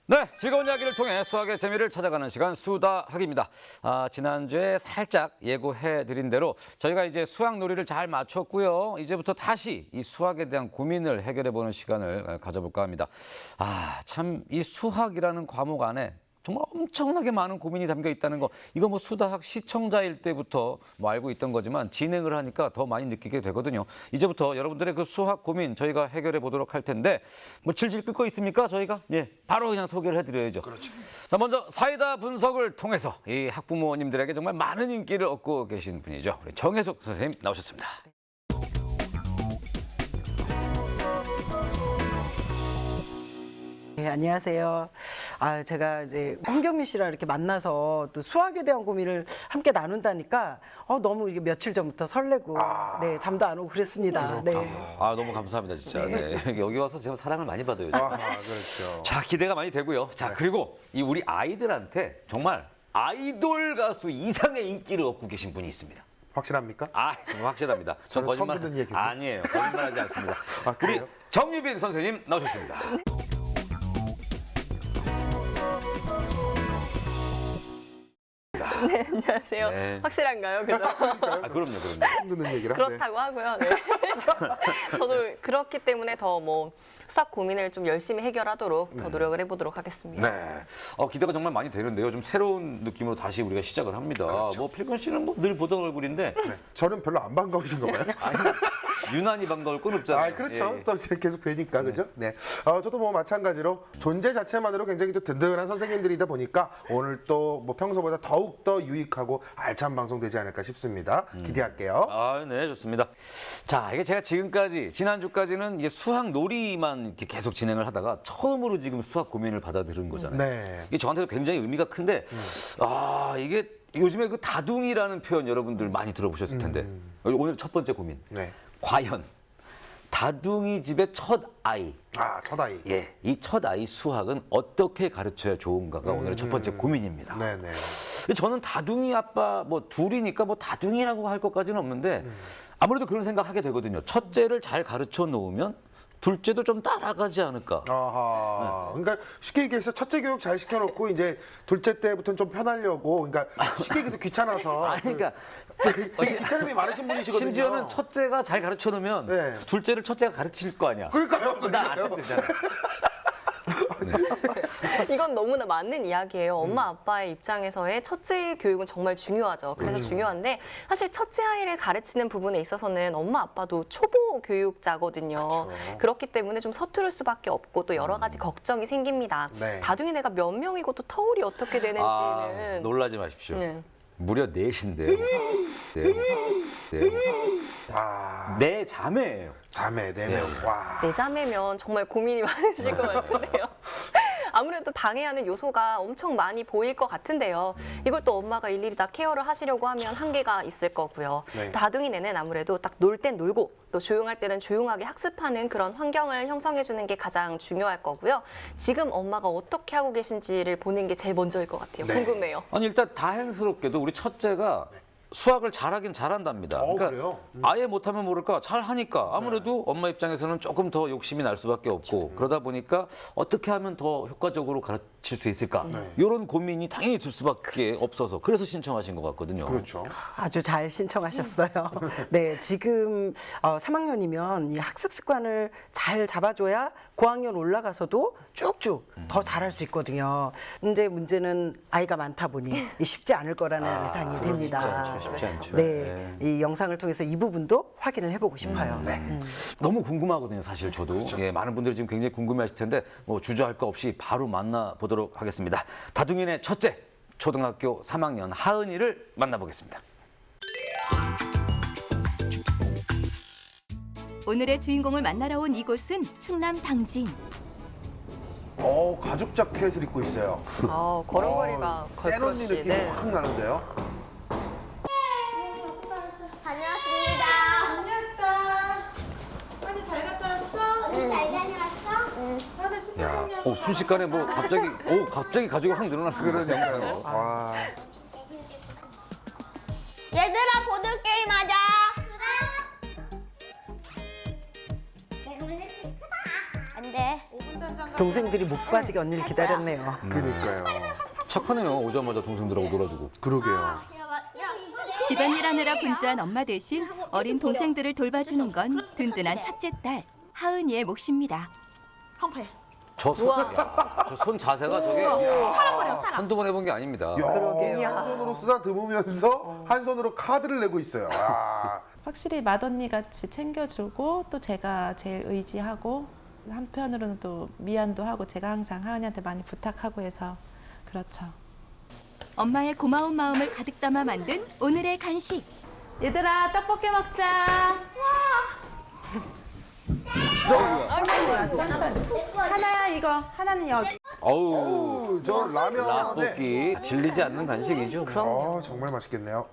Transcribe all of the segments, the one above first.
네, 즐거운 이야기를 통해 수학의 재미를 찾아가는 시간 수다학입니다. 지난주에 살짝 예고해드린 대로 저희가 이제 수학 놀이를 잘 마쳤고요. 이제부터 다시 이 수학에 대한 고민을 해결해보는 시간을 가져볼까 합니다. 참 이 수학이라는 과목 안에 정말 엄청나게 많은 고민이 담겨 있다는 거, 이거 뭐 수다학 시청자일 때부터 뭐 알고 있던 거지만 진행을 하니까 더 많이 느끼게 되거든요. 이제부터 여러분들의 그 수학 고민 저희가 해결해 보도록 할 텐데, 뭐 질질 끌고 있습니까 저희가? 예, 바로 그냥 소개를 해드려야죠. 그렇죠. 자, 먼저 사이다 분석을 통해서 이 학부모님들에게 정말 많은 인기를 얻고 계신 분이죠. 우리 정혜숙 선생님 나오셨습니다. 네, 안녕하세요. 제가 이제 황경민 씨랑 이렇게 만나서 또 수학에 대한 고민을 함께 나눈다니까 너무 이게 며칠 전부터 설레고 네, 잠도 안 오고 그랬습니다. 네. 너무 감사합니다 진짜. 네. 여기 와서 제가 사랑을 많이 받아요. 그렇죠. 자, 기대가 많이 되고요. 자, 그리고 이 우리 아이들한테 정말 아이돌 가수 이상의 인기를 얻고 계신 분이 있습니다. 확실합니까? 정말 확실합니다. 저는 처음 듣는 얘기인데. 아니에요. 거짓말하지 않습니다. 우리 그래요? 정유빈 선생님 나오셨습니다. 네, 안녕하세요. 네. 확실한가요? 그죠? 그럼요. 처음 듣는 얘기라. 그렇다고 하고요. 네. 저도 그렇기 때문에 더 뭐 수학 고민을 좀 열심히 해결하도록 더 노력을 해보도록 하겠습니다. 네. 기대가 정말 많이 되는데요. 좀 새로운 느낌으로 다시 우리가 시작을 합니다. 뭐 필건 씨는 뭐 늘 보던 얼굴인데 네. 저는 별로 안 반가우신가 봐요. 유난히 반가울 건 없잖아요. 그렇죠. 예. 또 계속 뵈니까, 그죠? 네. 저도 뭐 마찬가지로 존재 자체만으로 굉장히 또 든든한 선생님들이다 보니까 오늘 또 뭐 평소보다 더욱 더 유익하고 알찬 방송 되지 않을까 싶습니다. 기대할게요. 네, 좋습니다. 자, 이게 제가 지금까지, 지난주까지는 이제 수학 놀이만 이렇게 계속 진행을 하다가 처음으로 지금 수학 고민을 받아들인 거잖아요. 네. 이게 저한테도 굉장히 의미가 큰데, 이게 요즘에 그 다둥이라는 표현 여러분들 많이 들어보셨을 텐데, 오늘 첫 번째 고민. 네. 과연 다둥이 집의 첫 아이, 첫 아이. 예, 이 첫 아이 수학은 어떻게 가르쳐야 좋은가가 오늘의 첫 번째 고민입니다. 네네. 근데 저는 다둥이 아빠 뭐 둘이니까 뭐 다둥이라고 할 것까지는 없는데 아무래도 그런 생각하게 되거든요. 첫째를 잘 가르쳐 놓으면 둘째도 좀 따라가지 않을까. 아하. 그러니까 쉽게 얘기해서 첫째 교육 잘 시켜놓고 이제 둘째 때부터는 좀 편하려고. 그러니까 쉽게 얘기해서 귀찮아서. 그러니까 되게 귀찮음이 많으신 분이시거든요. 심지어는 첫째가 잘 가르쳐 놓으면 네. 둘째를 첫째가 가르칠 거 아니야. 그러니까요. 나안 해도 되잖아. 이건 너무나 맞는 이야기예요. 엄마 아빠의 입장에서의 첫째 교육은 정말 중요하죠. 그래서 중요한데 사실 첫째 아이를 가르치는 부분에 있어서는 엄마 아빠도 초보 교육자거든요. 그렇기 때문에 좀 서투를 수밖에 없고 또 여러 가지 걱정이 생깁니다. 네. 다둥이네가 몇 명이고 또 터울이 어떻게 되는지는 놀라지 마십시오. 네. 무려 넷인데요. 네. 네 자매예요. 자매 4명. 와. 내 자매면 정말 고민이 많으실 것 같은데요. 아무래도 방해하는 요소가 엄청 많이 보일 것 같은데요. 이걸 또 엄마가 일일이 다 케어를 하시려고 하면 한계가 있을 거고요. 네. 다둥이네는 아무래도 딱 놀 땐 놀고 또 조용할 때는 조용하게 학습하는 그런 환경을 형성해 주는 게 가장 중요할 거고요. 지금 엄마가 어떻게 하고 계신지를 보는 게 제일 먼저일 것 같아요. 궁금해요. 아니 일단 다행스럽게도 우리 첫째가 수학을 잘하긴 잘한답니다. 그래요? 아예 못하면 모를까 잘하니까 아무래도 엄마 입장에서는 조금 더 욕심이 날 수밖에 없고 그러다 보니까 어떻게 하면 더 효과적으로 가르칠 수 있을까 이런 고민이 당연히 들 수밖에 없어서 그래서 신청하신 것 같거든요. 그렇죠. 아주 잘 신청하셨어요. 네, 지금 3학년이면 이 학습 습관을 잘 잡아줘야 고학년 올라가서도 쭉쭉 더 잘할 수 있거든요. 근데 문제는 아이가 많다 보니 쉽지 않을 거라는 예상이 됩니다. 쉽지 않죠. 네, 이 영상을 통해서 이 부분도 확인을 해보고 싶어요. 너무 궁금하거든요, 사실 저도. 예, 많은 분들이 지금 굉장히 궁금해하실 텐데 뭐 주저할 거 없이 바로 만나보도록 하겠습니다. 다둥이네 첫째, 초등학교 3학년 하은이를 만나보겠습니다. 오늘의 주인공을 만나러 온 이곳은 충남 당진. 가죽 자켓을 입고 있어요. 걸음걸이가 센 언니 걸크러쉬. 느낌이 확 나는데요. 다녀왔습니다. 다녀왔다. 아니 잘 갔다 왔어? 언니 잘 다녀왔어? 응. 아나 신발 정리하고. 순식간에 뭐 갑자기 가족이 확 늘어났어 그런 영상. 와. 얘들아 보드게임 하자. 그래. 안 돼. 동생들이 목 빠지게 언니를 기다렸네요. 그러니까요. 착하네요. 오자마자 동생들하고 놀아주고. 그러게요. 집안일 하느라 분주한 엄마 대신 어린 동생들을 돌봐주는 건 든든한 첫째 딸 하은이의 몫입니다. 저 손 자세가 저게 한두 번 해본 게 아닙니다. 야, 한 손으로 쓰다듬으면서 한 손으로 카드를 내고 있어요. 와. 확실히 맏언니 같이 챙겨주고 또 제가 제일 의지하고 한편으로는 또 미안도 하고 제가 항상 하은이한테 많이 부탁하고 해서 그렇죠. 엄마의 고마운 마음을 가득 담아 만든 오늘의 간식. 얘들아 떡볶이 먹자. 하나야 이거. 하나는 여기. 어우, 저 라면에 라볶이 질리지 않는 간식이죠. 정말 맛있겠네요.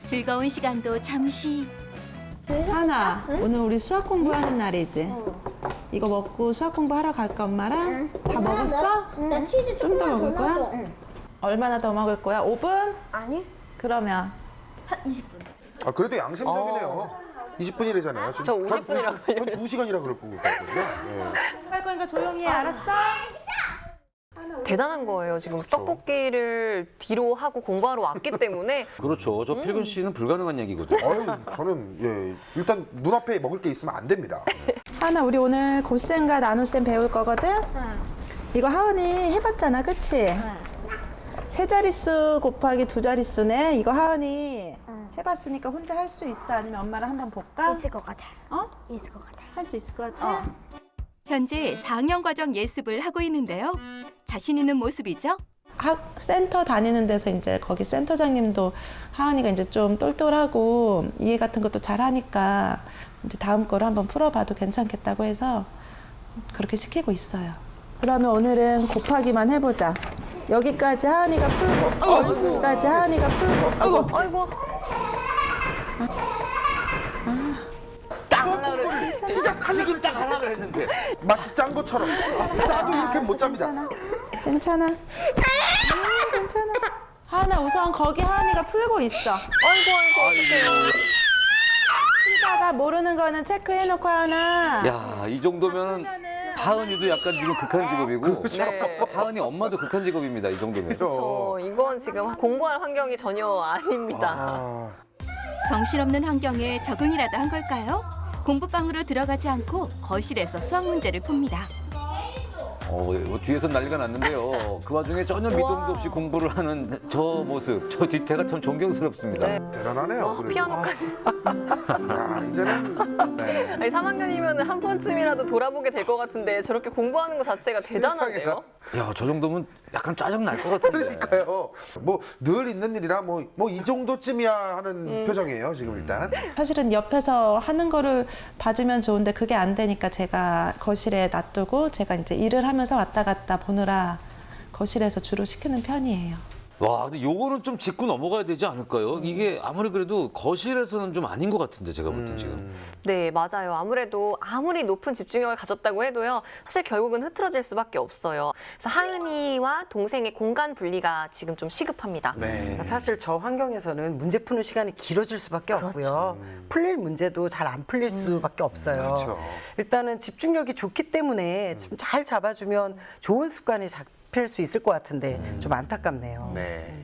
즐거운 시간도 잠시. 하나, 오늘 우리 수학 공부하는 날이지? 이거 먹고 수학 공부하러 갈까 엄마랑? 다 먹었어? 나 치즈 좀 더 먹을 거야? 응. 얼마나 더 먹을 거야? 5분? 아니, 그러면 한 20분. 아, 그래도 양심적이네요. 20분이래잖아요. 저 50분이라고 전 2시간이라 그럴 거거든요. 네. 할 거니까 조용히 해. 알았어? 대단한 거예요. 지금 떡볶이를 뒤로 하고 공부하러 왔기 때문에 그렇죠. 저 필근 씨는 불가능한 얘기거든요. 아유, 저는 일단 눈앞에 먹을 게 있으면 안 됩니다. 하나, 우리 오늘 곱셈과 나눗셈 배울 거거든? 이거 하은이 해봤잖아, 그치? 세 자릿수 곱하기 두 자릿수네. 이거 하은이 해봤으니까 혼자 할 수 있어? 아니면 엄마랑 한번 볼까? 있을 것 같아. 어? 있을 것 같아. 할 수 있을 것 같아? 현재 4학년 과정 예습을 하고 있는데요. 자신 있는 모습이죠? 센터 다니는 데서 이제 거기 센터장님도 하은이가 이제 좀 똘똘하고 이해 같은 것도 잘하니까 이제 다음 거를 한번 풀어봐도 괜찮겠다고 해서 그렇게 시키고 있어요. 그러면 오늘은 곱하기만 해보자. 여기까지 하은이가 풀고, 여기까지 하은이가 풀고. 아이고 시작하시길 딱 하려고 했는데 마치 짠 것처럼 짜도 이렇게 못 짭니다. 괜찮아. 괜찮아. 하은아 우선 거기 하은이가 풀고 있어. 어떡해요. 풀다가 모르는 거는 체크해놓고 하나. 야, 이 정도면 하은이도 약간 지금 극한 직업이고 네. 하은이 엄마도 극한 직업입니다. 이 정도면. 그렇죠. 이건 지금 공부할 환경이 전혀 아닙니다. 아, 정신없는 환경에 적응이라도 한 걸까요? 공부방으로 들어가지 않고 거실에서 수학 문제를 풉니다. 뭐 뒤에서 난리가 났는데요. 그 와중에 전혀 미동도 없이 공부를 하는 저 모습, 저 뒤태가 참 존경스럽습니다. 네. 대단하네요. 그래도. 피아노까지. 야, 이제는 네. 아니, 3학년이면 한 번쯤이라도 돌아보게 될 것 같은데 저렇게 공부하는 것 자체가 대단한데요? 야, 저 정도면 약간 짜증 날 것 같은데. 그러니까요. 뭐 늘 있는 일이라 뭐 이 정도쯤이야 하는 표정이에요. 지금 일단. 사실은 옆에서 하는 거를 봐주면 좋은데 그게 안 되니까 제가 거실에 놔두고 제가 이제 일을 하면서 왔다 갔다 보느라 거실에서 주로 시키는 편이에요. 와, 근데 요거는 좀 짚고 넘어가야 되지 않을까요? 이게 아무리 그래도 거실에서는 좀 아닌 것 같은데 제가 볼 땐 지금. 네, 맞아요. 아무래도 아무리 높은 집중력을 가졌다고 해도요. 사실 결국은 흐트러질 수밖에 없어요. 그래서 하은이와 동생의 공간 분리가 지금 좀 시급합니다. 네. 사실 저 환경에서는 문제 푸는 시간이 길어질 수밖에 없고요. 풀릴 문제도 잘 안 풀릴 수밖에 없어요. 그렇죠. 일단은 집중력이 좋기 때문에 좀 잘 잡아주면 좋은 습관이 잡힐 수 있을 것 같은데 좀 안타깝네요. 네.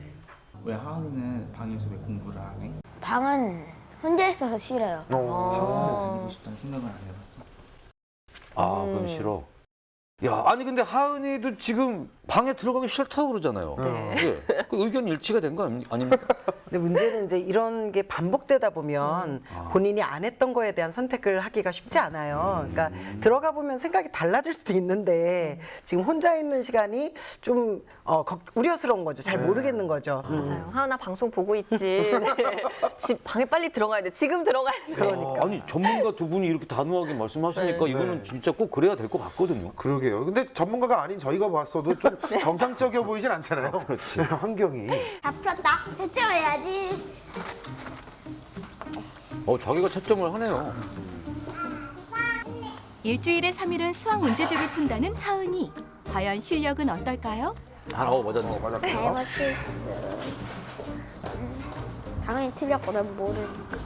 왜 하은이는 방에서 왜 공부를 안 해? 방은 혼자 있어서 싫어요. 다니고 싶다는 생각을 안 해봤어? 아, 그럼 싫어. 야, 아니 근데 하은이도 지금 방에 들어가기 싫다고 그러잖아요. 예. 그 의견 일치가 된 거 아닙니까? 근데 문제는 이제 이런 게 반복되다 보면 본인이 안 했던 거에 대한 선택을 하기가 쉽지 않아요. 그러니까 들어가 보면 생각이 달라질 수도 있는데 지금 혼자 있는 시간이 좀 우려스러운 거죠. 잘 모르겠는 거죠. 맞아요. 하은아 방송 보고 있지. 네. 집 방에 빨리 들어가야 돼. 지금 들어가야 돼. 그러니까. 아니 전문가 두 분이 이렇게 단호하게 말씀하시니까 이거는 진짜 꼭 그래야 될 것 같거든요. 그러게요. 근데 전문가가 아닌 저희가 봤어도 좀 정상적이어 보이진 않잖아요. 그렇지. 환경이. 다 풀었다. 채점해야지. 자기가 채점을 하네요. 일주일에 3일은 수학 문제집을 푼다는 하은이. 과연 실력은 어떨까요? 맞았네. 맞았고요. 다이머 칠스. 당연히 틀렸거든 모르니까.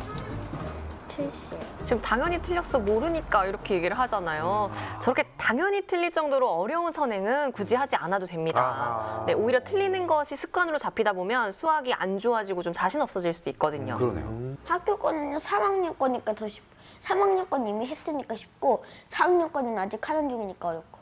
70. 지금 당연히 틀렸어 모르니까 이렇게 얘기를 하잖아요. 저렇게 당연히 틀릴 정도로 어려운 선행은 굳이 하지 않아도 됩니다. 네, 오히려 틀리는 것이 습관으로 잡히다 보면 수학이 안 좋아지고 좀 자신 없어질 수도 있거든요. 그러네요. 학교 거는요 3학년 거니까 더 쉽고 3학년 건 이미 했으니까 쉽고 4학년 거는 아직 하는 중이니까 어렵고.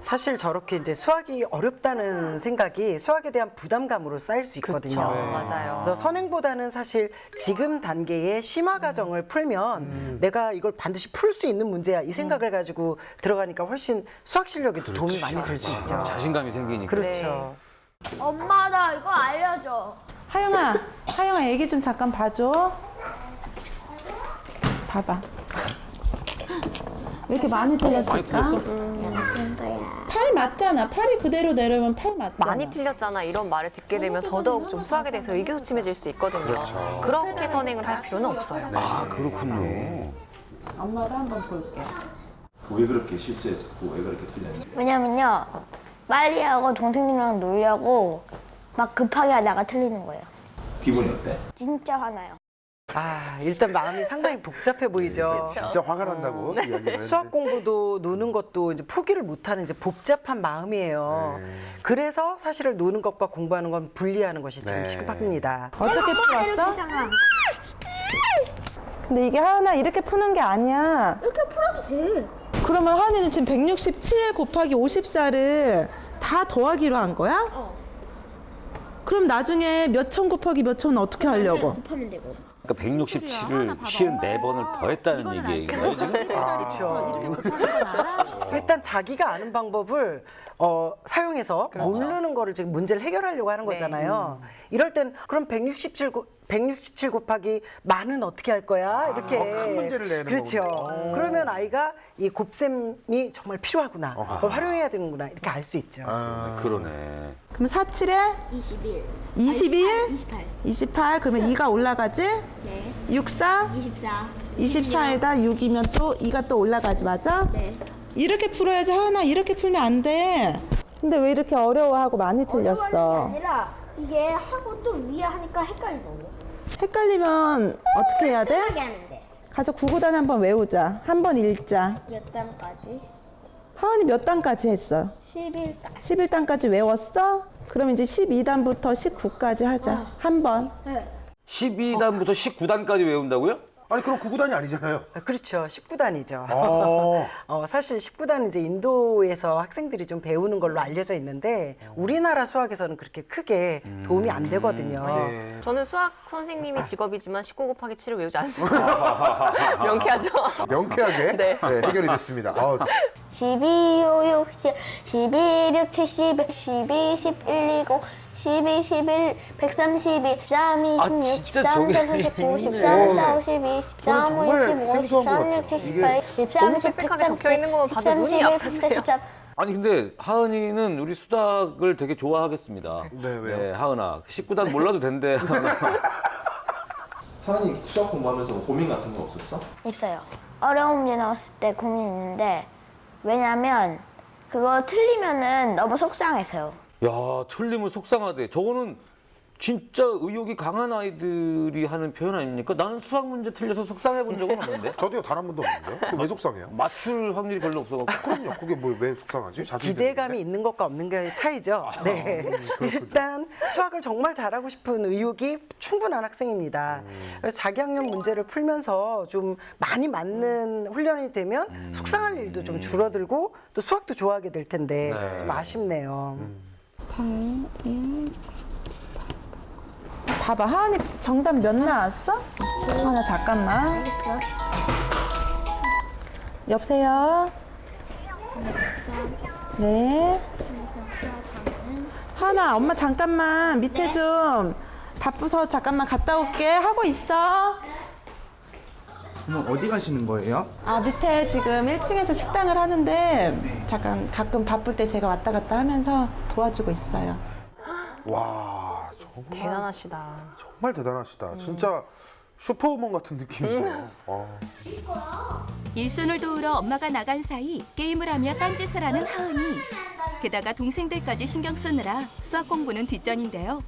사실 저렇게 이제 수학이 어렵다는 생각이 수학에 대한 부담감으로 쌓일 수 있거든요. 그렇죠. 맞아요. 그래서 선행보다는 사실 지금 단계의 심화 과정을 풀면 내가 이걸 반드시 풀 수 있는 문제야 이 생각을 가지고 들어가니까 훨씬 수학 실력에도 도움이 많이 될 수 있죠. 자신감이 생기니까. 그렇죠. 엄마 나 이거 알려줘. 하영아 얘기 좀 잠깐 봐줘. 봐봐. 왜 이렇게 많이 틀렸을까? 팔 맞잖아. 팔이 그대로 내려오면 팔 맞잖아. 많이 틀렸잖아 이런 말을 듣게 되면 더더욱 좀 수학에 대해서 의기소침해질 수 있거든요. 그렇죠. 그렇게 선행을 할 필요는 없어요. 아, 그렇군요. 엄마도 한번 볼게. 왜 그렇게 실수했고 왜 그렇게 틀렸는지. 왜냐면요 빨리 하고 동생들이랑 놀려고 막 급하게 하다가 틀리는 거예요. 기분이 어때? 진짜 화나요. 아, 일단 마음이 상당히 복잡해 보이죠. 진짜 화가 난다고 이야기를 수학 공부도 노는 것도 이제 포기를 못하는 이제 복잡한 마음이에요. 그래서 사실은 노는 것과 공부하는 건 분리하는 것이 참 네. 시급합니다. 어떻게 풀었어? 근데 이게 하나 이렇게 푸는 게 아니야. 이렇게 풀어도 돼. 그러면 하은이는 지금 167 곱하기 54를 다 더하기로 한 거야? 그럼 나중에 몇 천 곱하기 몇 천은 어떻게 하려고? 곱하면 되고. 그러니까 167을 54번을 더했다는 얘기예요, 지금? 그렇죠. 일단 자기가 아는 방법을 사용해서 모르는 거를 지금 문제를 해결하려고 하는 거잖아요. 이럴 땐 그럼 167 곱하기 만은 어떻게 할 거야? 이렇게 큰 문제를 내는 그렇죠. 거군요. 그러면 아이가 이 곱셈이 정말 필요하구나, 그걸 활용해야 되는구나 이렇게 알 수 있죠. 그러네. 그럼 47에 21. 21? 28. 28 그러면 2가 올라가지? 네. 64? 24. 24에다 6이면 또 2가 또 올라가지 맞아? 네. 이렇게 풀어야지 하은아 이렇게 풀면 안 돼. 근데 왜 이렇게 어려워하고 많이 틀렸어? 아니라 이게 하고 또 위에 하니까 헷갈리거든요. 헷갈리면 어떻게 해야 돼? 하게 하면 돼. 가서 구구단 한번 외우자. 한번 읽자. 몇 단까지? 하은이 몇 단까지 했어? 11단. 11단까지 외웠어? 그럼 이제 12단부터 19까지 하자. 한 번. 네. 12단부터 19단까지 외운다고요? 아니 그럼 구구단이 아니잖아요. 그렇죠. 19단이죠. 어. 사실 19단은 이제 인도에서 학생들이 좀 배우는 걸로 알려져 있는데 우리나라 수학에서는 그렇게 크게 도움이 안 되거든요. 네. 저는 수학 선생님이 직업이지만 19 곱하기 7을 외우지 않습니다. 명쾌하죠? 명쾌하게 네. 해결이 됐습니다. 12, 5, 60, 12, 6, 70, 12, 11, 20, 12, 11, 132, 13, 26, 진짜 13, 저게 39, 있네. 13, 4, 52, 13, 5, 정말 25, 생소한 것 13, 6, 같아요. 78, 13, 너무 빽빽하게 적혀 있는 것만 봐도 13, 눈이 11, 아픈데요. 143. 아니 근데 하은이는 우리 수학을 되게 좋아하겠습니다. 네, 왜요? 하은아 19단 몰라도 된대. 하은이 수학 공부하면서 뭐 고민 같은 거 없었어? 있어요. 어려운 문제 나왔을 때 고민 있는데 왜냐면 그거 틀리면은 너무 속상해서요. 야, 틀리면 속상하대. 저거는 진짜 의욕이 강한 아이들이 하는 표현 아닙니까? 나는 수학 문제 틀려서 속상해 본 적은 없는데. 저도요 단 한 번도 없는데요. 그게 왜 속상해요? 맞출 확률이 별로 없어갖고. 그럼요. 그게 뭐 왜 속상하지? 자신 기대감이 있는 것과 없는 게 차이죠. 네. 일단 수학을 정말 잘하고 싶은 의욕이 충분한 학생입니다. 그래서 자기 학년 문제를 풀면서 좀 많이 맞는 훈련이 되면 속상할 일도 좀 줄어들고 또 수학도 좋아하게 될 텐데 좀 아쉽네요. 봐봐 하은이 정답 몇 나왔어? 하나 잠깐만. 알겠어. 여보세요? 네. 하은아 엄마 잠깐만 밑에 좀 바빠서 잠깐만 갔다 올게. 하고 있어. 그럼 어디 가시는 거예요? 아 밑에 지금 1층에서 식당을 하는데 잠깐 가끔 바쁠 때 제가 왔다 갔다 하면서 도와주고 있어요. 와 대단하시다. 정말 대단하시다. 진짜 슈퍼우먼 같은 느낌이세요. 일손을 도우러 엄마가 나간 사이 게임을 하며 딴짓을 하는 하은이. 게다가 동생들까지 신경 쓰느라 수학 공부는 뒷전인데요.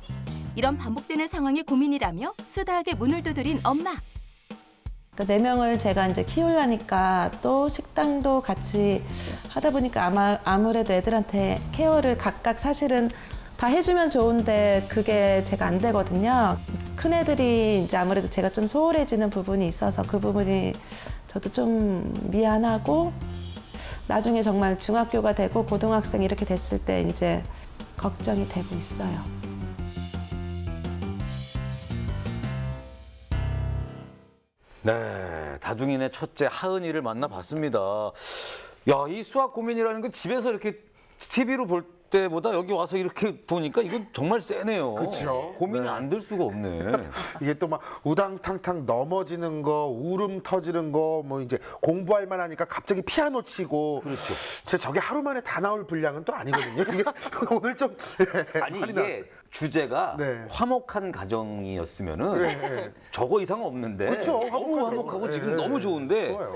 이런 반복되는 상황이 고민이라며 수다하게 문을 두드린 엄마. 그러니까 4명을 제가 이제 키우려니까 또 식당도 같이 하다 보니까 아무래도 애들한테 케어를 각각 사실은 다 해주면 좋은데 그게 제가 안 되거든요. 큰 애들이 이제 아무래도 제가 좀 소홀해지는 부분이 있어서 그 부분이 저도 좀 미안하고 나중에 정말 중학교가 되고 고등학생 이렇게 됐을 때 이제 걱정이 되고 있어요. 네, 다둥이네 첫째 하은이를 만나봤습니다. 야, 이 수학 고민이라는 건 집에서 이렇게 TV로 볼 때보다 여기 와서 이렇게 보니까 이건 정말 세네요. 그쵸. 고민이 네. 안 될 수가 없네. 이게 또 막 우당탕탕 넘어지는 거, 울음 터지는 거, 뭐 이제 공부할 만하니까 갑자기 피아노 치고. 그렇죠. 제 저게 하루 만에 다 나올 분량은 또 아니거든요. 이게 오늘 좀 아니 많이 이게 나왔어요. 주제가 네. 화목한 가정이었으면은 네. 저거 이상 없는데 그쵸, 너무 화목하죠. 화목하고 네. 지금 너무 좋은데 좋아요.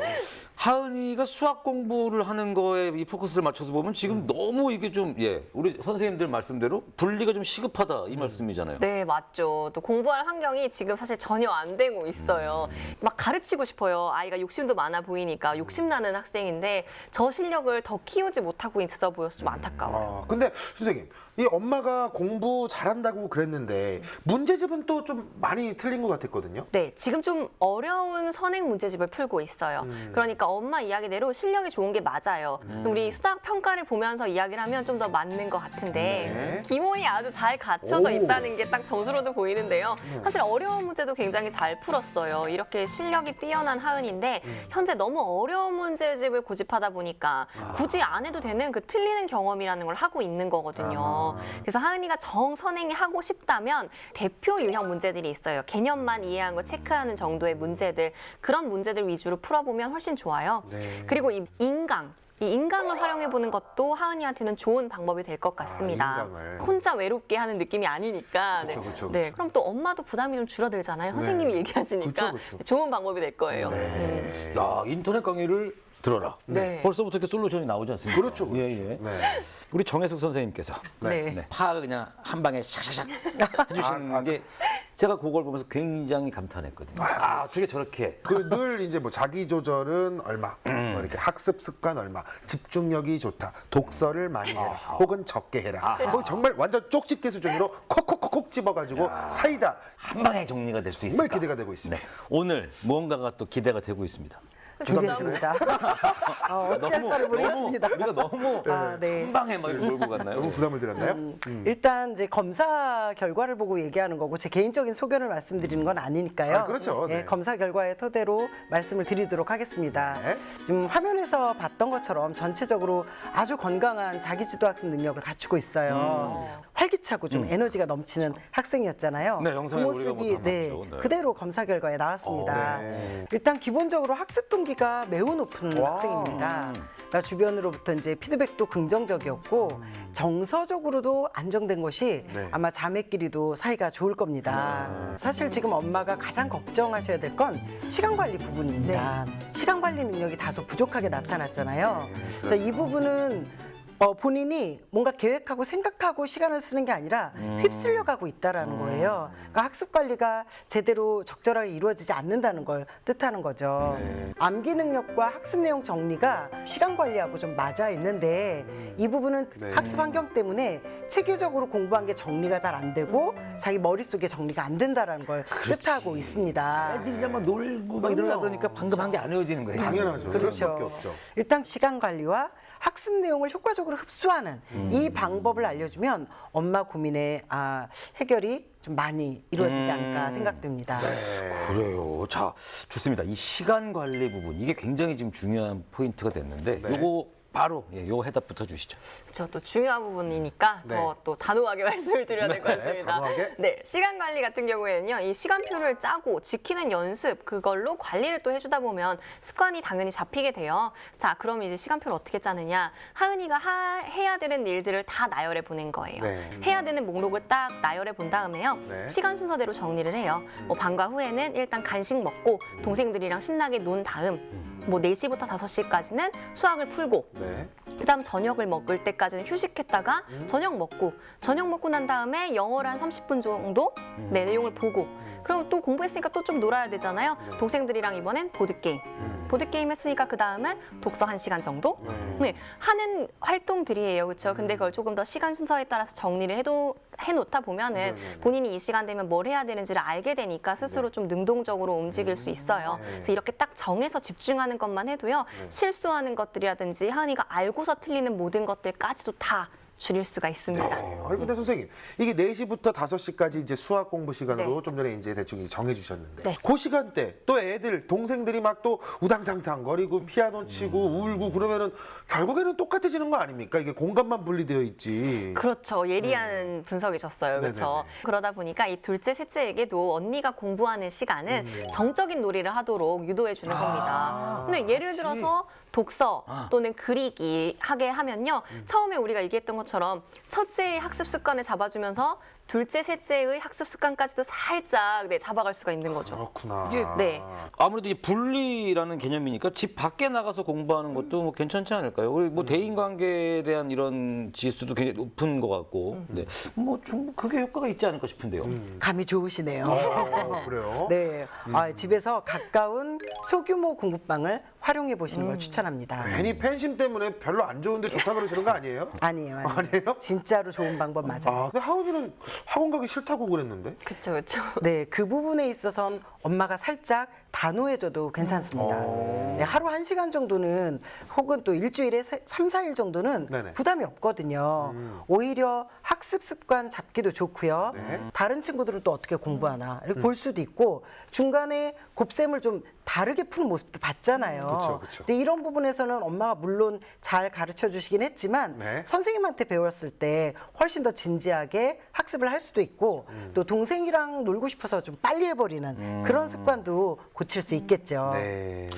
하은이가 수학 공부를 하는 거에 이 포커스를 맞춰서 보면 지금 너무 이게 좀 우리 선생님들 말씀대로 분리가 좀 시급하다 이 말씀이잖아요. 네, 맞죠. 또 공부할 환경이 지금 사실 전혀 안 되고 있어요. 막 가르치고 싶어요. 아이가 욕심도 많아 보이니까 욕심나는 학생인데 저 실력을 더 키우지 못하고 있어 보여서 좀 안타까워요. 근데 선생님, 이 엄마가 공부 잘한다고 그랬는데 문제집은 또 좀 많이 틀린 것 같았거든요. 네, 지금 좀 어려운 선행 문제집을 풀고 있어요. 그러니까 엄마 이야기대로 실력이 좋은 게 맞아요. 우리 수학 평가를 보면서 이야기를 하면 좀 더 맞는 것 같은데 네. 기본이 아주 잘 갖춰져 오. 있다는 게 딱 점수로도 보이는데요. 사실 어려운 문제도 굉장히 잘 풀었어요. 이렇게 실력이 뛰어난 하은인데 현재 너무 어려운 문제집을 고집하다 보니까 굳이 안 해도 되는 그 틀리는 경험이라는 걸 하고 있는 거거든요. 그래서 하은이가 정선행이 하고 싶다면 대표 유형 문제들이 있어요. 개념만 이해한 거 체크하는 정도의 문제들, 그런 문제들 위주로 풀어보면 훨씬 좋아요. 네. 그리고 이 인강을 활용해 보는 것도 하은이한테는 좋은 방법이 될 것 같습니다. 인강을. 혼자 외롭게 하는 느낌이 아니니까. 그쵸. 네, 그럼 또 엄마도 부담이 좀 줄어들잖아요. 선생님이 얘기하시니까 그쵸. 좋은 방법이 될 거예요. 네. 야, 인터넷 강의를 들어라. 네. 벌써부터 이렇게 솔루션이 나오지 않습니까? 그렇죠. 예. 네. 우리 정혜숙 선생님께서 네. 파 그냥 한 방에 샥샥샥 해주시는 게 제가 그걸 보면서 굉장히 감탄했거든요. 어떻게 저렇게. 그 늘 이제 뭐 자기 조절은 얼마, 뭐 이렇게 학습 습관 얼마, 집중력이 좋다, 독서를 많이 해라, 혹은 적게 해라. 뭐 정말 완전 쪽집게 수준으로 콕콕콕콕 집어가지고 사이다. 한 방에 정리가 될 수 있을까? 정말 기대가 되고 있습니다. 네. 오늘 무언가가 또 기대가 되고 있습니다. 주겠습니다. 어찌할까를 모르겠습니다. 우리가 너무 네. 한 방에 막 이렇게 몰고 갔나요? 너무 부담을 드렸나요? 일단 이제 검사 결과를 보고 얘기하는 거고 제 개인적인 소견을 말씀드리는 건 아니니까요. 그렇죠. 네. 검사 결과의 토대로 말씀을 드리도록 하겠습니다. 네. 화면에서 봤던 것처럼 전체적으로 아주 건강한 자기주도 학습 능력을 갖추고 있어요. 활기차고 좀 에너지가 넘치는 학생이었잖아요. 네, 영상에 그 우리가 모습이 뭐 다 봤죠. 네. 그대로 검사 결과에 나왔습니다. 네. 일단 기본적으로 학습 동기가 매우 높은 학생입니다. 그러니까 주변으로부터 이제 피드백도 긍정적이었고 정서적으로도 안정된 것이 네. 아마 자매끼리도 사이가 좋을 겁니다. 사실 지금 엄마가 가장 걱정하셔야 될 건 시간 관리 부분입니다. 시간 관리 능력이 다소 부족하게 나타났잖아요. 자, 이 부분은 본인이 뭔가 계획하고 생각하고 시간을 쓰는 게 아니라 휩쓸려 가고 있다라는 거예요. 그러니까 학습 관리가 제대로 적절하게 이루어지지 않는다는 걸 뜻하는 거죠. 암기 능력과 학습 내용 정리가 시간 관리하고 좀 맞아 있는데 이 부분은 네. 학습 환경 때문에 체계적으로 공부한 게 정리가 잘 안 되고 자기 머릿속에 정리가 안 된다라는 걸 뜻하고 있습니다. 애들이 막 놀고 막 이러려고 그러니까 방금 한 게 안 이어지는 거예요. 당연하죠. 그럴 수밖에 그렇죠. 없죠. 일단 시간 관리와 학습 내용을 효과적으로 흡수하는 이 방법을 알려주면 엄마 고민의 해결이 좀 많이 이루어지지 않을까 생각됩니다. 그래요. 자, 좋습니다. 이 시간 관리 부분 이게 굉장히 지금 중요한 포인트가 됐는데 요거 바로 요 해답부터 주시죠. 그렇죠. 또 중요한 부분이니까 네. 더 또 단호하게 말씀을 드려야 될 것 네, 같습니다. 단호하게. 네, 시간 관리 같은 경우에는요, 이 시간표를 짜고 지키는 연습, 그걸로 관리를 또 해주다 보면 습관이 당연히 잡히게 돼요. 자, 그럼 이제 시간표를 어떻게 짜느냐? 하은이가 해야 되는 일들을 다 나열해 보는 거예요. 네. 해야 되는 목록을 딱 나열해 본 다음에요, 네. 시간 순서대로 정리를 해요. 뭐 방과 후에는 일단 간식 먹고 동생들이랑 신나게 논 다음, 뭐 4시부터 5시까지는 수학을 풀고, 네. 그다음 저녁을 먹을 때까지는 휴식했다가 저녁 먹고 난 다음에 영어를 한 30분 정도 내용을 보고 그럼 또 공부했으니까 또 좀 놀아야 되잖아요. 동생들이랑 이번엔 보드게임. 보드게임 했으니까 그 다음은 독서 1시간 정도? 네, 하는 활동들이에요. 그렇죠? 근데 그걸 조금 더 시간 순서에 따라서 정리를 해놓다 보면은 본인이 이 시간 되면 뭘 해야 되는지를 알게 되니까 스스로 좀 능동적으로 움직일 수 있어요. 그래서 이렇게 딱 정해서 집중하는 것만 해도요. 실수하는 것들이라든지 하은이가 알고서 틀리는 모든 것들까지도 다 줄일 수가 있습니다. 아니 근데 선생님 이게 4시부터 5시까지 이제 수학 공부 시간으로 네. 좀 전에 이제 대충 정해 주셨는데 네. 그 시간대 또 애들 동생들이 막 또 우당탕탕 거리고 피아노 치고 울고 그러면은 결국에는 똑같아지는 거 아닙니까? 이게 공간만 분리되어 있지. 그렇죠. 예리한 분석이셨어요. 그렇죠. 네네네. 그러다 보니까 이 둘째, 셋째에게도 언니가 공부하는 시간은 정적인 놀이를 하도록 유도해 주는 겁니다. 근데 예를 들어서 독서 또는 그리기 하게 하면요. 처음에 우리가 얘기했던 것처럼 첫째의 학습 습관을 잡아주면서 둘째, 셋째의 학습 습관까지도 살짝 잡아갈 수가 있는 거죠. 그렇구나. 이게 네. 아무래도 이 분리라는 개념이니까 집 밖에 나가서 공부하는 것도 뭐 괜찮지 않을까요? 우리 뭐 대인관계에 대한 이런 지수도 굉장히 높은 것 같고, 네. 뭐 그게 효과가 있지 않을까 싶은데요. 감이 좋으시네요. 그래요? 네, 집에서 가까운 소규모 공부방을 활용해 보시는 걸 추천합니다. 괜히 팬심 때문에 별로 안 좋은데 좋다 그러시는 거 아니에요? 아니에요. 아니에요? 진짜로 좋은 방법 맞아요. 근데 하은이는 학원 가기 싫다고 그랬는데? 그렇죠, 그렇죠. 네, 그 부분에 있어서는 엄마가 살짝 단호해줘도 괜찮습니다. 네, 하루 1시간 정도는 혹은 또 일주일에 3, 4일 정도는 네네. 부담이 없거든요. 오히려 학습 습관 잡기도 좋고요. 네. 다른 친구들은 또 어떻게 공부하나 이렇게 볼 수도 있고 중간에 곱셈을 좀 다르게 푸는 모습도 봤잖아요. 그쵸, 그쵸. 이제 이런 부분에서는 엄마가 물론 잘 가르쳐 주시긴 했지만 네. 선생님한테 배웠을 때 훨씬 더 진지하게 학습을 할 수도 있고 또 동생이랑 놀고 싶어서 좀 빨리 해버리는 그런 습관도 고칠 수 있겠죠. 네.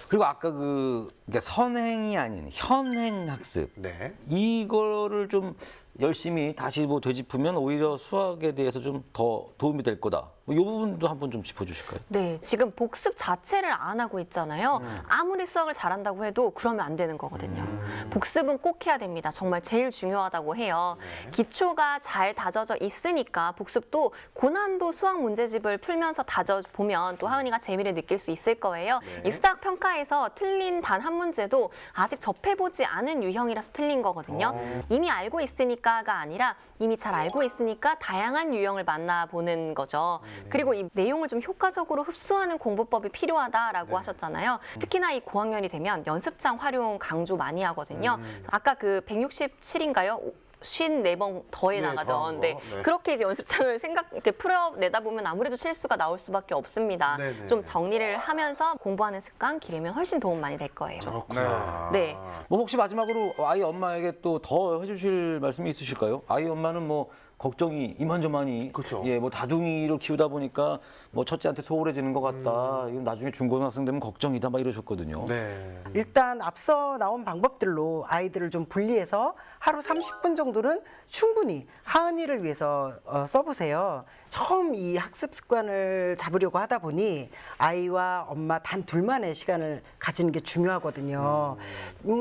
그리고 아까 그러니까 선행이 아닌 현행 학습. 네. 이거를 좀 열심히 다시 뭐 되짚으면 오히려 수학에 대해서 좀 더 도움이 될 거다. 뭐 이 부분도 한번 좀 짚어주실까요? 네, 지금 복습 자체를 안 하고 있잖아요. 아무리 수학을 잘한다고 해도 그러면 안 되는 거거든요. 복습은 꼭 해야 됩니다. 정말 제일 중요하다고 해요. 기초가 잘 다져져 있으니까 복습도 고난도 수학 문제집을 풀면서 다져보면 또 하은이가 재미를 느낄 수 있을 거예요. 이 수학 평가에서 틀린 단 한 문제도 아직 접해보지 않은 유형이라서 틀린 거거든요. 이미 알고 있으니까가 아니라 이미 잘 알고 있으니까 다양한 유형을 만나보는 거죠. 그리고 이 내용을 좀 효과적으로 흡수하는 공부법이 필요하다라고 하셨잖아요. 특히나 이 고학년이 되면 연습장 활용 강조 많이 하거든요. 아까 그 167인가요? 54번 더해 네, 나가던 더한 거. 네. 네. 그렇게 이제 연습장을 이렇게 풀어내다 보면 아무래도 실수가 나올 수밖에 없습니다. 네네. 좀 정리를 하면서 공부하는 습관 기르면 훨씬 도움 많이 될 거예요. 그렇구나. 네. 뭐 혹시 마지막으로 아이 엄마에게 또 더 해주실 말씀이 있으실까요? 아이 엄마는 뭐 걱정이 이만저만이 그쵸. 예, 뭐 다둥이를 키우다 보니까 뭐 첫째한테 소홀해지는 것 같다. 이건 나중에 중고등학생 되면 걱정이다 막 이러셨거든요. 네. 일단 앞서 나온 방법들로 아이들을 좀 분리해서 하루 30분 정도는 충분히 하은이를 위해서 써보세요. 처음 이 학습 습관을 잡으려고 하다 보니 아이와 엄마 단 둘만의 시간을 가지는 게 중요하거든요.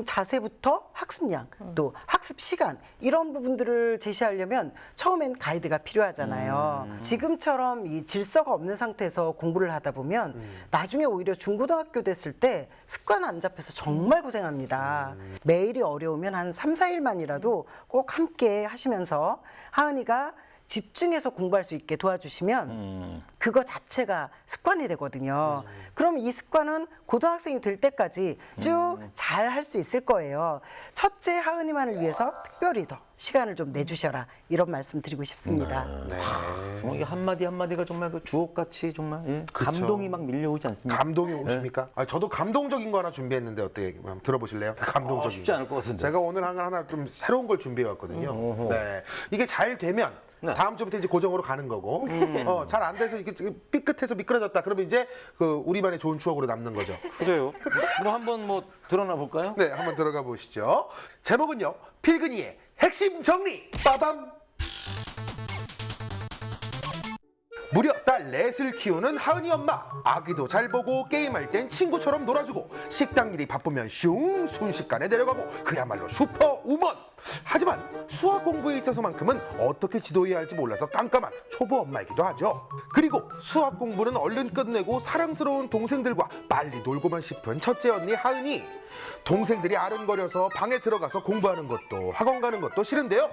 자세부터 학습량, 또 학습 시간 이런 부분들을 제시하려면 처음엔 가이드가 필요하잖아요. 지금처럼 이 질서가 없는 상태에서 공부를 하다 보면 나중에 오히려 중고등학교 됐을 때 습관 안 잡혀서 정말 고생합니다. 매일이 어려우면 한 3, 4일만이라도 꼭 함께 하시면서 하은이가 집중해서 공부할 수 있게 도와주시면 그거 자체가 습관이 되거든요. 그럼 이 습관은 고등학생이 될 때까지 쭉 잘 할 수 있을 거예요. 첫째 하은이만을 위해서 특별히 더 시간을 좀 내주셔라 이런 말씀 드리고 싶습니다. 네. 정말 이게 한마디 한마디가 정말 그 주옥같이 정말 예, 그쵸. 감동이 막 밀려오지 않습니까? 감동이 오십니까? 저도 감동적인 거 하나 준비했는데 어떻게 한번 들어보실래요? 감동적인 쉽지 거. 않을 것 같은데. 제가 오늘 하나 좀 새로운 걸 준비해 왔거든요. 네. 이게 잘 되면 네. 다음 주부터 이제 고정으로 가는 거고, 잘 안 돼서 이게 삐끗해서 미끄러졌다. 그러면 이제 그 우리만의 좋은 추억으로 남는 거죠. 그래요. 뭐 한번 뭐 드러나 볼까요? 네, 한번 들어가 보시죠. 제목은요, 필근이의 핵심 정리. 빠밤. 무려 딸 넷을 키우는 하은이 엄마. 아기도 잘 보고 게임할 땐 친구처럼 놀아주고 식당 일이 바쁘면 슝 순식간에 내려가고 그야말로 슈퍼우먼. 하지만 수학 공부에 있어서만큼은 어떻게 지도해야 할지 몰라서 깜깜한 초보 엄마이기도 하죠. 그리고 수학 공부는 얼른 끝내고 사랑스러운 동생들과 빨리 놀고만 싶은 첫째 언니 하은이. 동생들이 아른거려서 방에 들어가서 공부하는 것도 학원 가는 것도 싫은데요.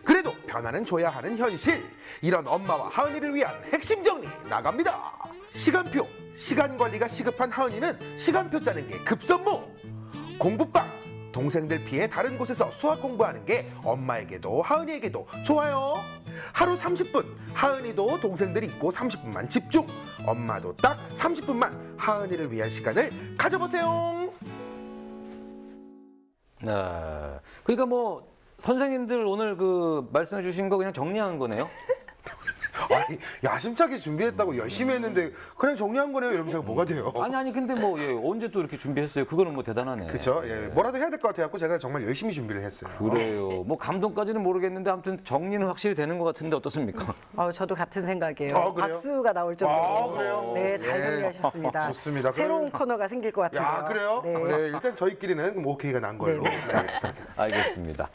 그래도 변화는 줘야 하는 현실. 이런 엄마와 하은이를 위한 핵심 정리 나갑니다. 시간표. 시간 관리가 시급한 하은이는 시간표 짜는 게 급선무. 공부방. 동생들 피해 다른 곳에서 수학 공부하는 게 엄마에게도 하은이에게도 좋아요. 하루 30분 하은이도 동생들 있고 30분만 집중. 엄마도 딱 30분만 하은이를 위한 시간을 가져보세요. 네. 그러니까 뭐 선생님들 오늘 그 말씀해 주신 거 그냥 정리한 거네요. 아니 야심차게 준비했다고 열심히 했는데 그냥 정리한 거네요. 이러면 제가 뭐가 돼요? 아니 근데 뭐 예, 언제 또 이렇게 준비했어요? 그거는 뭐 대단하네. 그렇죠. 예, 뭐라도 해야 될 것 같아갖고 제가 정말 열심히 준비를 했어요. 그래요. 뭐 감동까지는 모르겠는데 아무튼 정리는 확실히 되는 것 같은데 어떻습니까? 저도 같은 생각이에요. 그래요? 박수가 나올 정도로. 그래요? 네, 잘 예. 정리하셨습니다. 좋습니다. 새로운 코너가 생길 것 같은데요. 야 그래요? 네. 네, 일단 저희끼리는 뭐 오케이가 난 걸로. 네. 네, 알겠습니다. 알겠습니다.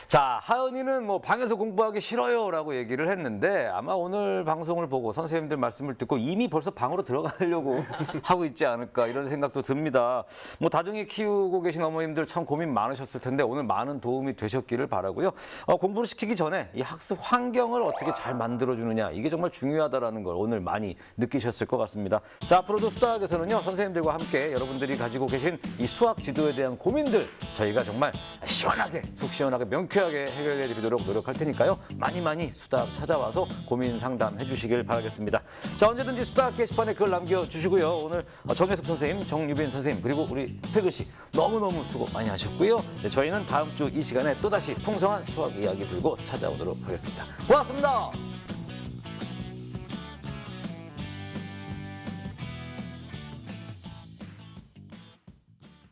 자, 하은이는 뭐 방에서 공부하기 싫어요라고 얘기를 했는데 아마 오늘 방송을 보고 선생님들 말씀을 듣고 이미 벌써 방으로 들어가려고 하고 있지 않을까 이런 생각도 듭니다. 뭐 다중이 키우고 계신 어머님들 참 고민 많으셨을 텐데 오늘 많은 도움이 되셨기를 바라고요. 공부를 시키기 전에 이 학습 환경을 어떻게 잘 만들어주느냐 이게 정말 중요하다라는 걸 오늘 많이 느끼셨을 것 같습니다. 자, 앞으로도 수다학에서는요 선생님들과 함께 여러분들이 가지고 계신 이 수학 지도에 대한 고민들 저희가 정말 시원하게 속 시원하게 명쾌하게 해결해 드리도록 노력할 테니까요. 많이 수다학 찾아와서 고민 상담해 주시길 바라겠습니다. 자, 언제든지 수다학 게시판에 글 남겨주시고요. 오늘 정혜석 선생님, 정유빈 선생님 그리고 우리 혜그 씨 너무너무 수고 많이 하셨고요. 네, 저희는 다음 주 이 시간에 또다시 풍성한 수학 이야기 들고 찾아오도록 하겠습니다. 고맙습니다.